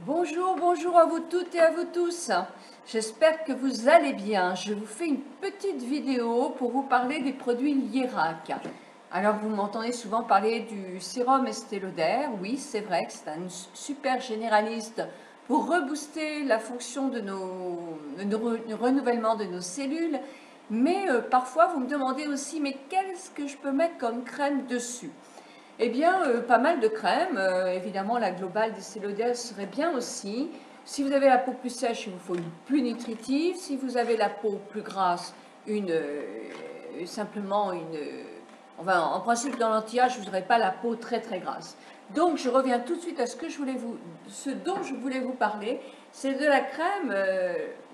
Bonjour, bonjour à vous toutes et à vous tous. J'espère que vous allez bien. Je vous fais une petite vidéo pour vous parler des produits Lierac. Alors, vous m'entendez souvent parler du sérum Estée Lauder. Oui, c'est vrai que c'est un super généraliste pour rebooster la fonction de le renouvellement de nos cellules. Mais parfois, vous me demandez aussi, mais qu'est-ce que je peux mettre comme crème dessus? Eh bien, pas mal de crèmes. Évidemment, la globale des Lauder serait bien aussi. Si vous avez la peau plus sèche, il vous faut une plus nutritive. Si vous avez la peau plus grasse, simplement une... Enfin, en principe, dans l'anti-âge, vous n'aurez pas la peau très très grasse. Donc, je reviens tout de suite à ce dont je voulais vous parler. C'est de la crème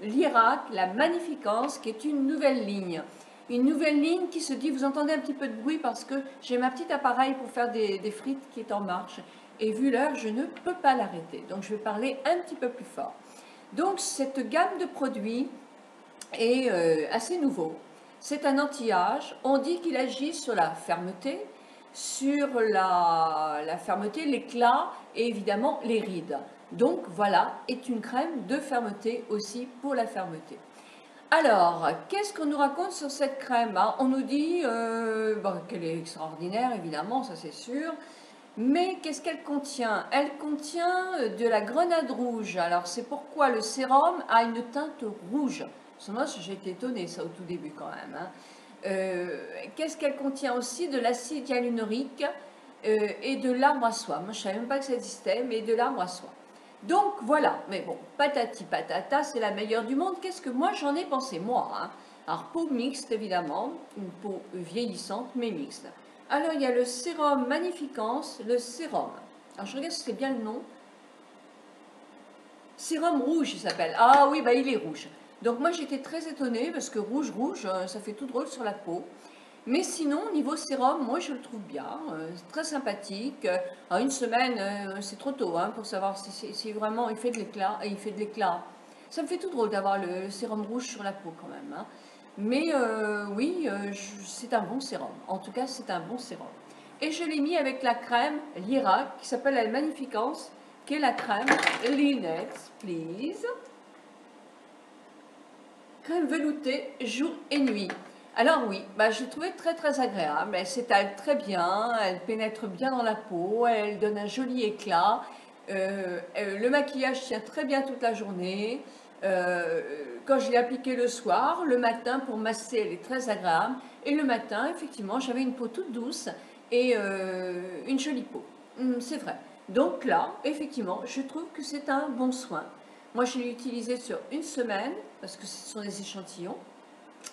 Lierac, la Magnificence, qui est une nouvelle ligne. Une nouvelle ligne qui se dit, vous entendez un petit peu de bruit parce que j'ai ma petite appareil pour faire des frites qui est en marche. Et vu l'heure, je ne peux pas l'arrêter. Donc je vais parler un petit peu plus fort. Donc cette gamme de produits est assez nouveau. C'est un anti-âge. On dit qu'il agit sur la fermeté, sur la fermeté, l'éclat et évidemment les rides. Donc voilà, est une crème de fermeté aussi pour la fermeté. Alors, qu'est-ce qu'on nous raconte sur cette crème? On nous dit qu'elle est extraordinaire, évidemment, ça c'est sûr. Mais qu'est-ce qu'elle contient? Elle contient de la grenade rouge. Alors, c'est pourquoi le sérum a une teinte rouge. Moi, j'ai été étonnée, ça, au tout début, quand même. Qu'est-ce qu'elle contient aussi? De l'acide hyaluronique et de l'arbre à soie. Moi, je ne savais même pas que ça existait, mais de l'arbre à soie. Donc voilà, mais bon, patati patata, c'est la meilleure du monde. Qu'est-ce que moi j'en ai pensé, moi Alors, peau mixte, évidemment, une peau vieillissante, mais mixte. Alors, il y a le sérum Magnificence, le sérum. Alors, je regarde si c'est bien le nom. Sérum rouge, il s'appelle. Ah oui, bah il est rouge. Donc, moi, j'étais très étonnée parce que rouge, ça fait tout drôle sur la peau. Mais sinon, niveau sérum, moi je le trouve bien, très sympathique. En une semaine, c'est trop tôt pour savoir si vraiment il fait de l'éclat. Il fait de l'éclat. Ça me fait tout drôle d'avoir le sérum rouge sur la peau quand même. Mais oui, c'est un bon sérum. En tout cas, c'est un bon sérum. Et je l'ai mis avec la crème Lierac qui s'appelle la Magnificence, qui est la crème Linette, please. Crème veloutée jour et nuit. Alors oui, je l'ai trouvée très très agréable. Elle s'étale très bien, elle pénètre bien dans la peau, elle donne un joli éclat. Le maquillage tient très bien toute la journée. Quand je l'ai appliquée le soir, le matin pour masser, elle est très agréable. Et le matin, effectivement, j'avais une peau toute douce et une jolie peau. C'est vrai. Donc là, effectivement, je trouve que c'est un bon soin. Moi, je l'ai utilisé sur une semaine parce que ce sont des échantillons.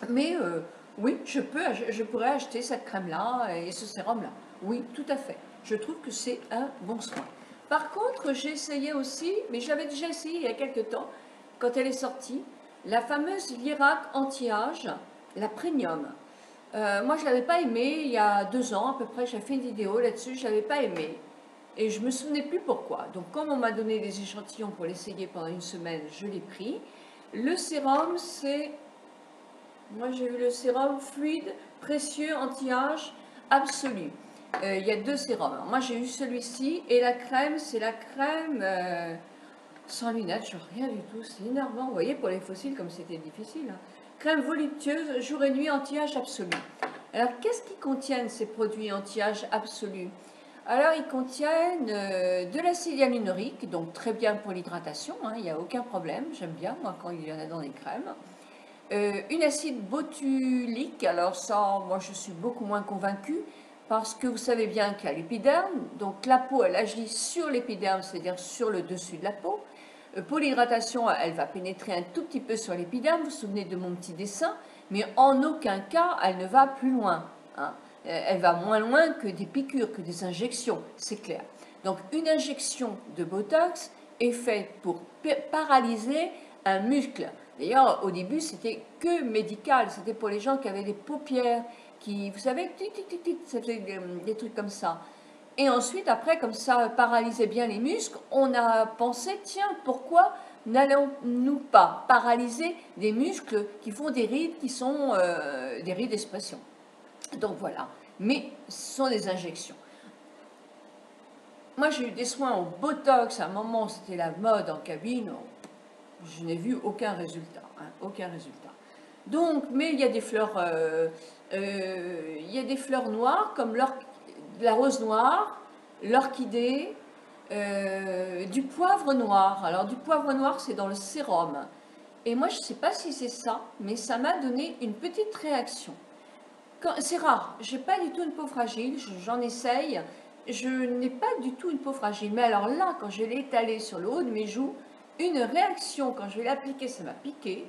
Mais oui, je pourrais acheter cette crème-là et ce sérum-là. Oui, tout à fait. Je trouve que c'est un bon soin. Par contre, j'ai essayé aussi, mais j'avais déjà essayé il y a quelques temps, quand elle est sortie, la fameuse Lierac anti-âge, la Premium. Moi, je ne l'avais pas aimée il y a 2 ans à peu près. J'ai fait une vidéo là-dessus, je ne l'avais pas aimée. Et je ne me souvenais plus pourquoi. Donc, comme on m'a donné des échantillons pour l'essayer pendant une semaine, je l'ai pris. Le sérum, c'est... Moi, j'ai eu le sérum fluide, précieux, anti-âge, absolu. Il y a 2 sérums. Alors, moi, j'ai eu celui-ci. Et la crème, c'est la crème sans lunettes. Je vois rien du tout. C'est énervant. Vous voyez, pour les fossiles, comme c'était difficile. Crème voluptueuse, jour et nuit, anti-âge absolu. Alors, qu'est-ce qu'ils contiennent, ces produits anti-âge absolu? Alors, ils contiennent de l'acide hyaluronique, donc très bien pour l'hydratation, il n'y a aucun problème. J'aime bien, moi, quand il y en a dans les crèmes. Une acide botulique, alors ça, moi, je suis beaucoup moins convaincue, parce que vous savez bien qu'il y a l'épiderme, donc la peau, elle agit sur l'épiderme, c'est-à-dire sur le dessus de la peau. Pour l'hydratation, elle va pénétrer un tout petit peu sur l'épiderme, vous vous souvenez de mon petit dessin, mais en aucun cas, elle ne va plus loin. Elle va moins loin que des piqûres, que des injections, c'est clair. Donc une injection de Botox est faite pour paralyser un muscle. D'ailleurs, au début, c'était que médical, c'était pour les gens qui avaient des paupières, qui, vous savez, ça faisait des trucs comme ça. Et ensuite, après, comme ça paralysait bien les muscles, on a pensé, tiens, pourquoi n'allons-nous pas paralyser des muscles qui font des rides, qui sont des rides d'expression. Donc voilà, mais ce sont des injections. moi j'ai eu des soins au Botox, à un moment c'était la mode en cabine, je n'ai vu aucun résultat, hein, aucun résultat. Donc, mais il y a des fleurs, il y a des fleurs noires comme la rose noire, l'orchidée, du poivre noir. Alors du poivre noir c'est dans le sérum. Et moi je ne sais pas si c'est ça, mais ça m'a donné une petite réaction. C'est rare, j'ai pas du tout une peau fragile, j'en essaye, je n'ai pas du tout une peau fragile. Mais alors là, quand je l'ai étalée sur le haut de mes joues, une réaction, quand je vais l'appliquer, ça m'a piqué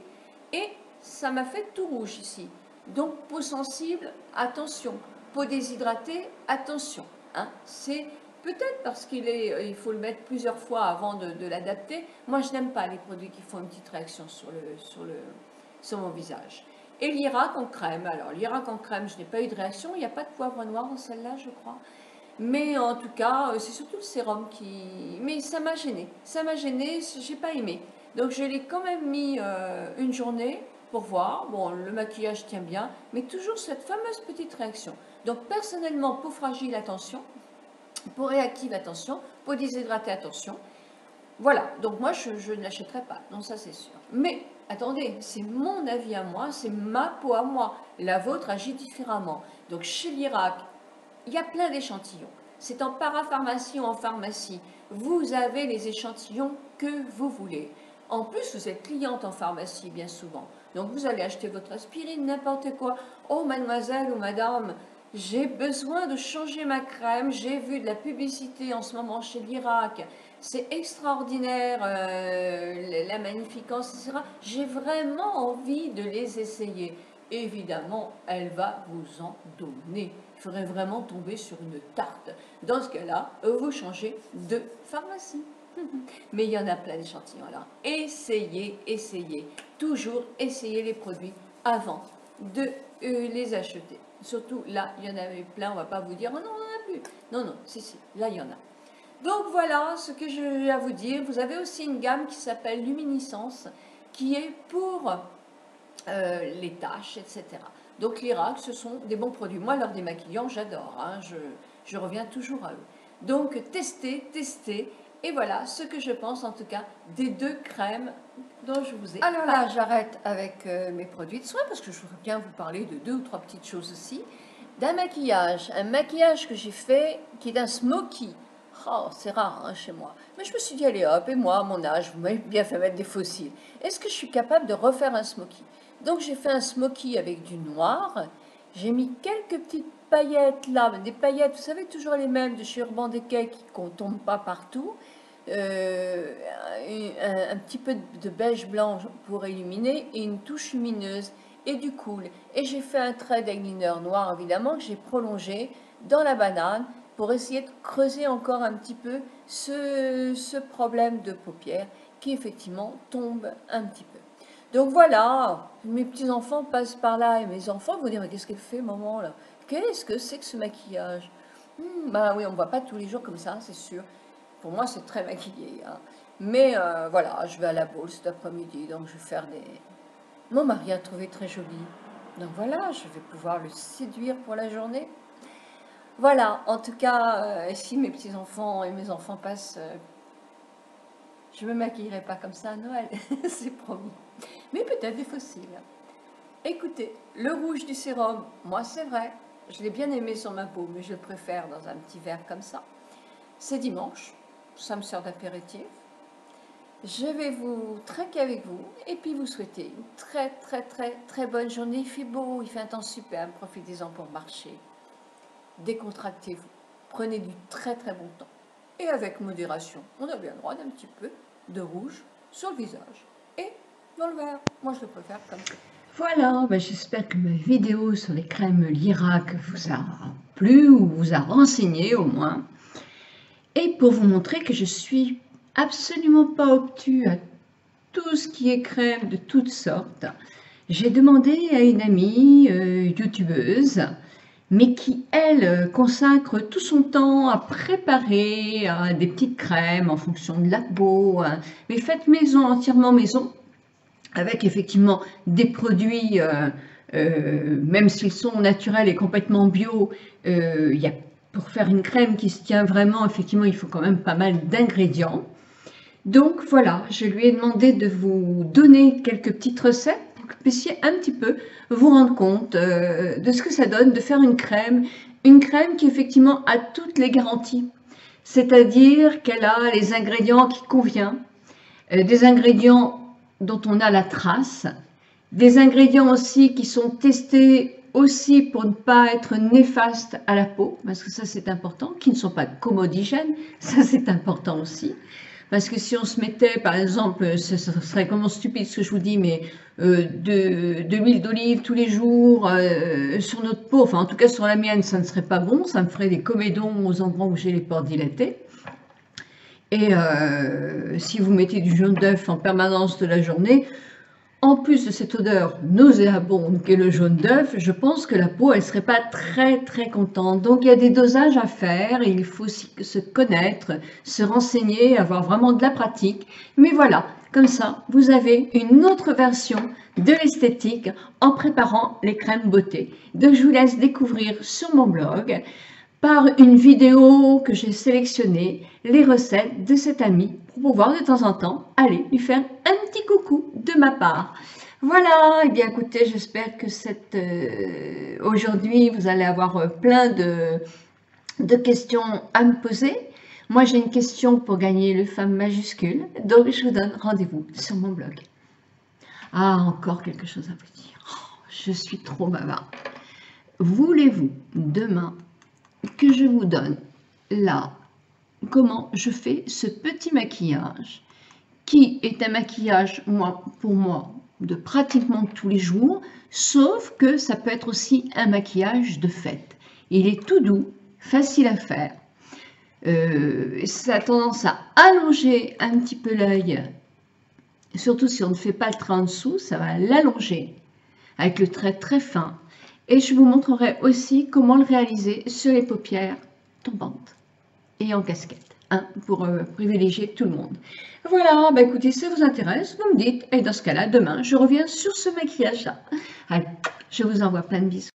et ça m'a fait tout rouge ici. Donc peau sensible, attention. Peau déshydratée, attention. Hein. C'est peut-être parce il faut le mettre plusieurs fois avant de l'adapter. Moi, je n'aime pas les produits qui font une petite réaction sur mon visage. Et l'Irak en crème. Alors, l'Irak en crème, je n'ai pas eu de réaction. Il n'y a pas de poivre noir dans celle-là, je crois. Mais en tout cas, c'est surtout le sérum qui... Mais ça m'a gêné. Ça m'a gêné, j'ai pas aimé. Donc, je l'ai quand même mis une journée pour voir. Bon, le maquillage tient bien, mais toujours cette fameuse petite réaction. Donc, personnellement, peau fragile, attention. Peau réactive, attention. Peau déshydratée, attention. Voilà, donc moi je ne l'achèterai pas, non ça c'est sûr. Mais attendez, c'est mon avis à moi, c'est ma peau à moi. La vôtre agit différemment. Donc chez l'Irak, il y a plein d'échantillons. C'est en parapharmacie ou en pharmacie. Vous avez les échantillons que vous voulez. En plus, vous êtes cliente en pharmacie bien souvent. Donc vous allez acheter votre aspirine, n'importe quoi. Oh mademoiselle ou madame, j'ai besoin de changer ma crème. J'ai vu de la publicité en ce moment chez l'Irak. C'est extraordinaire, la magnificence, etc. J'ai vraiment envie de les essayer. Évidemment, elle va vous en donner. Il faudrait vraiment tomber sur une tarte. Dans ce cas-là, vous changez de pharmacie. Mais il y en a plein d'échantillons. Alors, essayez, essayez. Toujours essayez les produits avant de les acheter. Surtout là, il y en avait plein. On ne va pas vous dire, oh non, on n'en a plus. Non, non, si, là, il y en a. Donc voilà ce que j'ai à vous dire. Vous avez aussi une gamme qui s'appelle Luminiscence, qui est pour les taches, etc. Donc l'Irak, ce sont des bons produits. Moi, leurs démaquillants, j'adore. Hein, je reviens toujours à eux. Donc testez, testez. Et voilà ce que je pense en tout cas des deux crèmes dont je vous ai parlé. Alors là, j'arrête avec mes produits de soins parce que je voudrais bien vous parler de deux ou trois petites choses aussi. D'un maquillage, un maquillage que j'ai fait qui est un smoky. Oh, c'est rare hein, chez moi. Mais je me suis dit, allez hop, et moi, à mon âge, vous m'avez bien fait mettre des fossiles. Est-ce que je suis capable de refaire un smoky? Donc j'ai fait un smoky avec du noir. J'ai mis quelques petites paillettes là, des paillettes, vous savez, toujours les mêmes de chez Urban Decay qu'on ne tombe pas partout. Un petit peu de beige blanc pour illuminer et une touche lumineuse et du cool. Et j'ai fait un trait d'eyeliner noir, évidemment, que j'ai prolongé dans la banane pour essayer de creuser encore un petit peu ce problème de paupières qui effectivement tombe un petit peu. Donc voilà, mes petits-enfants passent par là et mes enfants vont dire, mais qu'est-ce qu'elle fait, maman, là? Qu'est-ce que c'est que ce maquillage? Bah oui, on ne voit pas tous les jours comme ça, c'est sûr. Pour moi, c'est très maquillé. Hein. Mais voilà, je vais à la bourse cet après-midi, donc je vais faire des... Mon mari a trouvé très joli. Donc voilà, je vais pouvoir le séduire pour la journée. Voilà, en tout cas, si mes petits-enfants et mes enfants passent, je ne me maquillerai pas comme ça à Noël, c'est promis. Mais peut-être des fossiles. Écoutez, le rouge du sérum, moi c'est vrai, je l'ai bien aimé sur ma peau, mais je le préfère dans un petit verre comme ça. C'est dimanche, ça me sert d'apéritif. Je vais vous traquer avec vous et puis vous souhaiter une très bonne journée. Il fait beau, il fait un temps superbe, profitez-en pour marcher. Décontractez-vous, prenez du très bon temps et avec modération. On a bien le droit d'un petit peu de rouge sur le visage et dans le verre. Moi je le préfère comme ça. Voilà, j'espère que ma vidéo sur les crèmes l'Irak vous a plu ou vous a renseigné au moins. Et pour vous montrer que je suis absolument pas obtus à tout ce qui est crème de toutes sortes, j'ai demandé à une amie youtubeuse, mais qui, elle, consacre tout son temps à préparer des petites crèmes en fonction de la peau, hein, mais faites maison, entièrement maison, avec effectivement des produits, même s'ils sont naturels et complètement bio, il y a pour faire une crème qui se tient vraiment, effectivement, il faut quand même pas mal d'ingrédients. Donc voilà, je lui ai demandé de vous donner quelques petites recettes pour que vous puissiez un petit peu vous rendre compte de ce que ça donne de faire une crème qui effectivement a toutes les garanties. C'est-à-dire qu'elle a les ingrédients qui conviennent, des ingrédients dont on a la trace, des ingrédients aussi qui sont testés aussi pour ne pas être néfastes à la peau, parce que ça c'est important, qui ne sont pas commodigènes, ça c'est important aussi. Parce que si on se mettait, par exemple, ce serait vraiment stupide ce que je vous dis, mais de l'huile d'olive tous les jours sur notre peau, enfin en tout cas sur la mienne, ça ne serait pas bon, ça me ferait des comédons aux endroits où j'ai les pores dilatés. Et si vous mettez du jaune d'œuf en permanence de la journée, en plus de cette odeur nauséabonde qu'est le jaune d'œuf, je pense que la peau, elle ne serait pas très contente. Donc il y a des dosages à faire, et il faut aussi se connaître, se renseigner, avoir vraiment de la pratique. Mais voilà, comme ça, vous avez une autre version de l'esthétique en préparant les crèmes beauté. Donc je vous laisse découvrir sur mon blog, par une vidéo que j'ai sélectionnée, les recettes de cette amie pour pouvoir de temps en temps aller lui faire un petit coucou de ma part. Voilà, et bien écoutez, j'espère que aujourd'hui vous allez avoir plein de questions à me poser. Moi j'ai une question pour gagner le Femme majuscule, donc je vous donne rendez-vous sur mon blog. Ah, encore quelque chose à vous dire. Oh, je suis trop bavard. Voulez-vous demain que je vous donne là comment je fais ce petit maquillage qui est un maquillage pour moi de pratiquement tous les jours, sauf que ça peut être aussi un maquillage de fête. Il est tout doux, facile à faire, ça a tendance à allonger un petit peu l'œil, surtout si on ne fait pas le trait en dessous, ça va l'allonger avec le trait très fin. Et je vous montrerai aussi comment le réaliser sur les paupières tombantes et en casquette, hein, pour privilégier tout le monde. Voilà, bah écoutez, si ça vous intéresse, vous me dites, et dans ce cas-là, demain, je reviens sur ce maquillage-là. Allez, je vous envoie plein de bisous.